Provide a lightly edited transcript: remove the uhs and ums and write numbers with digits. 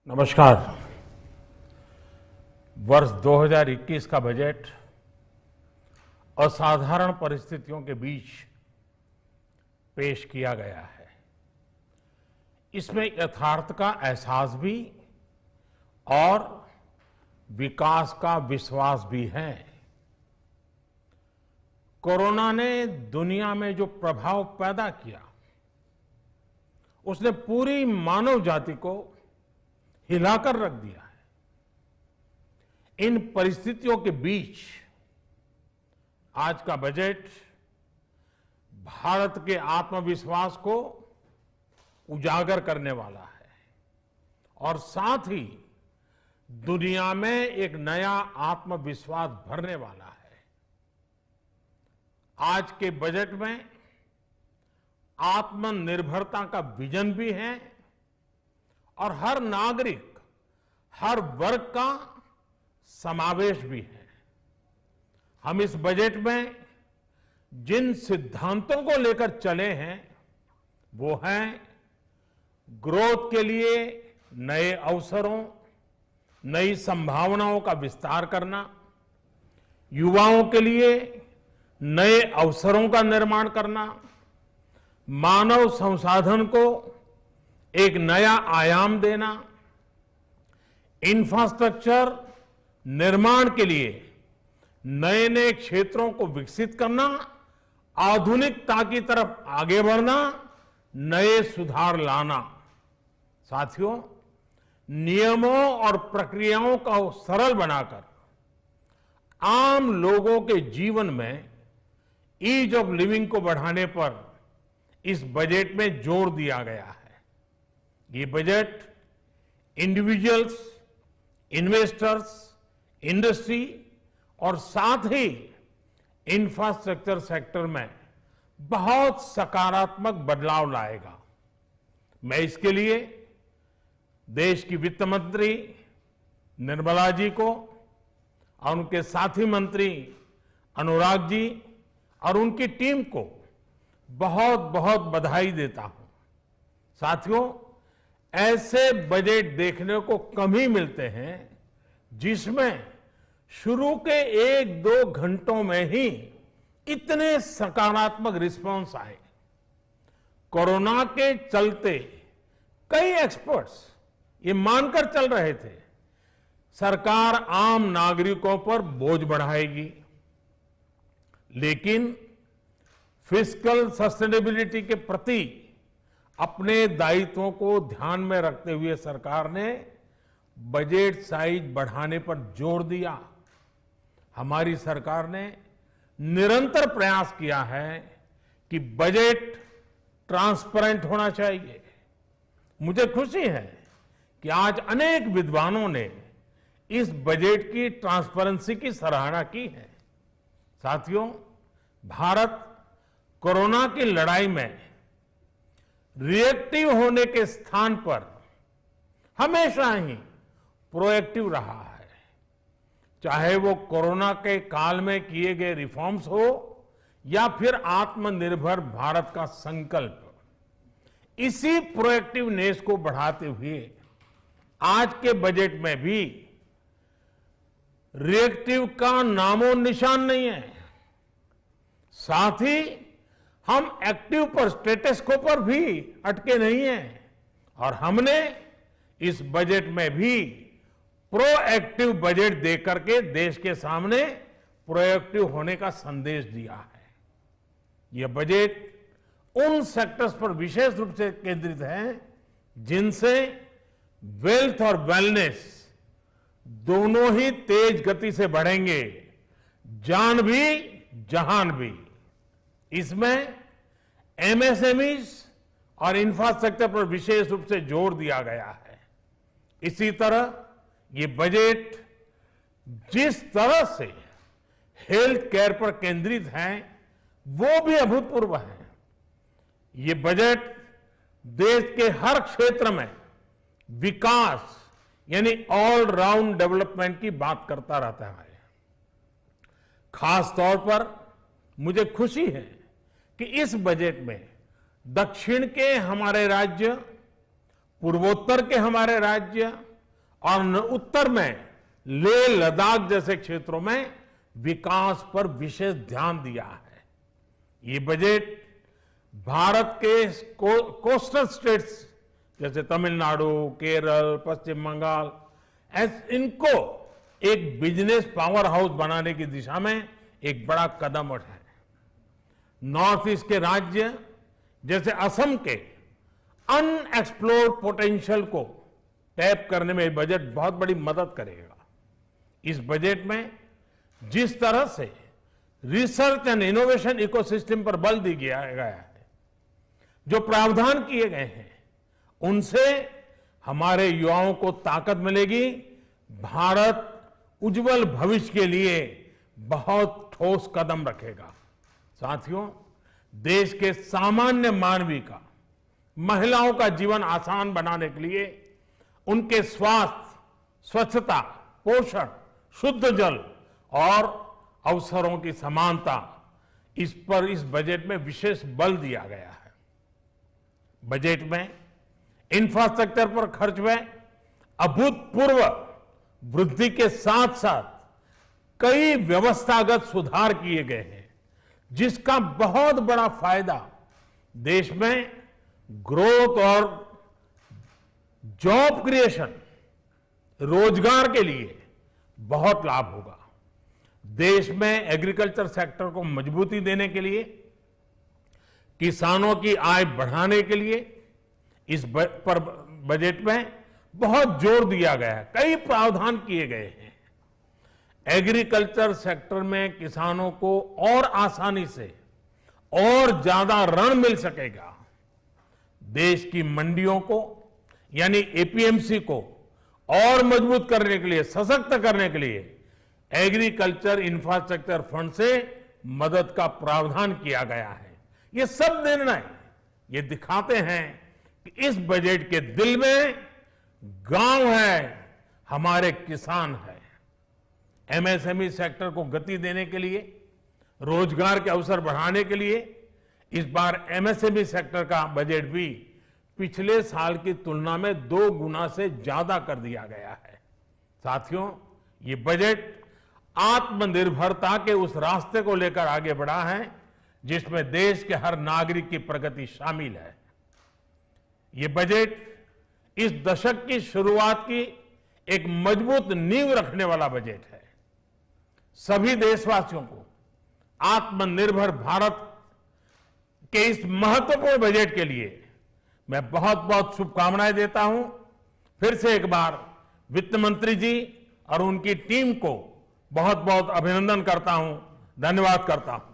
नमस्कार। वर्ष 2021 का बजट असाधारण परिस्थितियों के बीच पेश किया गया है। इसमें यथार्थ का एहसास भी और विकास का विश्वास भी है। कोरोना ने दुनिया में जो प्रभाव पैदा किया, उसने पूरी मानव जाति को हिलाकर रख दिया है। इन परिस्थितियों के बीच आज का बजट भारत के आत्मविश्वास को उजागर करने वाला है और साथ ही दुनिया में एक नया आत्मविश्वास भरने वाला है। आज के बजट में आत्मनिर्भरता का विजन भी है और हर नागरिक, हर वर्ग का समावेश भी है। हम इस बजट में जिन सिद्धांतों को लेकर चले हैं वो हैं ग्रोथ के लिए नए अवसरों, नई संभावनाओं का विस्तार करना, युवाओं के लिए नए अवसरों का निर्माण करना, मानव संसाधन को एक नया आयाम देना, इंफ्रास्ट्रक्चर निर्माण के लिए नए नए क्षेत्रों को विकसित करना, आधुनिकता की तरफ आगे बढ़ना, नए सुधार लाना। साथियों, नियमों और प्रक्रियाओं को सरल बनाकर आम लोगों के जीवन में ईज ऑफ लिविंग को बढ़ाने पर इस बजट में जोर दिया गया है। ये बजट इंडिविजुअल्स, इन्वेस्टर्स, इंडस्ट्री और साथ ही इंफ्रास्ट्रक्चर सेक्टर में बहुत सकारात्मक बदलाव लाएगा। मैं इसके लिए देश की वित्त मंत्री निर्मला जी को और उनके साथी मंत्री अनुराग जी और उनकी टीम को बहुत बहुत बधाई देता हूं। साथियों, ऐसे बजट देखने को कम ही मिलते हैं जिसमें शुरू के 1-2 घंटों में ही इतने सकारात्मक रिस्पांस आए। कोरोना के चलते कई एक्सपर्ट्स ये मानकर चल रहे थे सरकार आम नागरिकों पर बोझ बढ़ाएगी, लेकिन फिस्कल सस्टेनेबिलिटी के प्रति अपने दायित्वों को ध्यान में रखते हुए सरकार ने बजट साइज बढ़ाने पर जोर दिया। हमारी सरकार ने निरंतर प्रयास किया है कि बजट ट्रांसपेरेंट होना चाहिए। मुझे खुशी है कि आज अनेक विद्वानों ने इस बजट की ट्रांसपेरेंसी की सराहना की है। साथियों, भारत कोरोना की लड़ाई में रिएक्टिव होने के स्थान पर हमेशा ही प्रोएक्टिव रहा है। चाहे वो कोरोना के काल में किए गए रिफॉर्म्स हो या फिर आत्मनिर्भर भारत का संकल्प, इसी प्रोएक्टिवनेस को बढ़ाते हुए आज के बजट में भी रिएक्टिव का नामो निशान नहीं है। साथ ही हम एक्टिव पर, स्टेटस को पर भी अटके नहीं हैं और हमने इस बजट में भी प्रोएक्टिव बजट देकर के देश के सामने प्रोएक्टिव होने का संदेश दिया है। यह बजट उन सेक्टर्स पर विशेष रूप से केंद्रित है जिनसे वेल्थ और वेलनेस दोनों ही तेज गति से बढ़ेंगे, जान भी जहान भी। इसमें एमएसएमईज और इंफ्रास्ट्रक्चर पर विशेष रूप से जोर दिया गया है। इसी तरह ये बजट जिस तरह से हेल्थ केयर पर केंद्रित है वो भी अभूतपूर्व है। ये बजट देश के हर क्षेत्र में विकास यानी ऑल राउंड डेवलपमेंट की बात करता रहता है। खास तौर पर मुझे खुशी है कि इस बजट में दक्षिण के हमारे राज्य, पूर्वोत्तर के हमारे राज्य और उत्तर में लेह लद्दाख जैसे क्षेत्रों में विकास पर विशेष ध्यान दिया है। ये बजट भारत के कोस्टल स्टेट्स जैसे तमिलनाडु, केरल, पश्चिम बंगाल, इनको एक बिजनेस पावर हाउस बनाने की दिशा में एक बड़ा कदम उठाए। नॉर्थ ईस्ट के राज्य जैसे असम के अनएक्सप्लोर्ड पोटेंशियल को टैप करने में बजट बहुत बड़ी मदद करेगा। इस बजट में जिस तरह से रिसर्च एंड इनोवेशन इकोसिस्टम पर बल दिया गया है, जो प्रावधान किए गए हैं, उनसे हमारे युवाओं को ताकत मिलेगी। भारत उज्जवल भविष्य के लिए बहुत ठोस कदम रखेगा। साथियों, देश के सामान्य मानवी का, महिलाओं का जीवन आसान बनाने के लिए उनके स्वास्थ्य, स्वच्छता, पोषण, शुद्ध जल और अवसरों की समानता, इस पर इस बजट में विशेष बल दिया गया है। बजट में इंफ्रास्ट्रक्चर पर खर्च में अभूतपूर्व वृद्धि के साथ साथ कई व्यवस्थागत सुधार किए गए हैं, जिसका बहुत बड़ा फायदा देश में ग्रोथ और जॉब क्रिएशन, रोजगार के लिए बहुत लाभ होगा। देश में एग्रीकल्चर सेक्टर को मजबूती देने के लिए, किसानों की आय बढ़ाने के लिए इस बजट में बहुत जोर दिया गया है। कई प्रावधान किए गए हैं। एग्रीकल्चर सेक्टर में किसानों को और आसानी से और ज्यादा ऋण मिल सकेगा। देश की मंडियों को यानी एपीएमसी को और मजबूत करने के लिए, सशक्त करने के लिए एग्रीकल्चर इंफ्रास्ट्रक्चर फंड से मदद का प्रावधान किया गया है। ये सब निर्णय ये दिखाते हैं कि इस बजट के दिल में गांव है, हमारे किसान है। एमएसएमई सेक्टर को गति देने के लिए, रोजगार के अवसर बढ़ाने के लिए इस बार एमएसएमई सेक्टर का बजट भी पिछले साल की तुलना में 2 गुना से ज्यादा कर दिया गया है। साथियों, ये बजट आत्मनिर्भरता के उस रास्ते को लेकर आगे बढ़ा है जिसमें देश के हर नागरिक की प्रगति शामिल है। ये बजट इस दशक की शुरुआत की एक मजबूत नींव रखने वाला बजट है। सभी देशवासियों को आत्मनिर्भर भारत के इस महत्वपूर्ण बजट के लिए मैं बहुत बहुत शुभकामनाएं देता हूं। फिर से एक बार वित्त मंत्री जी और उनकी टीम को बहुत बहुत अभिनंदन करता हूं, धन्यवाद करता हूं।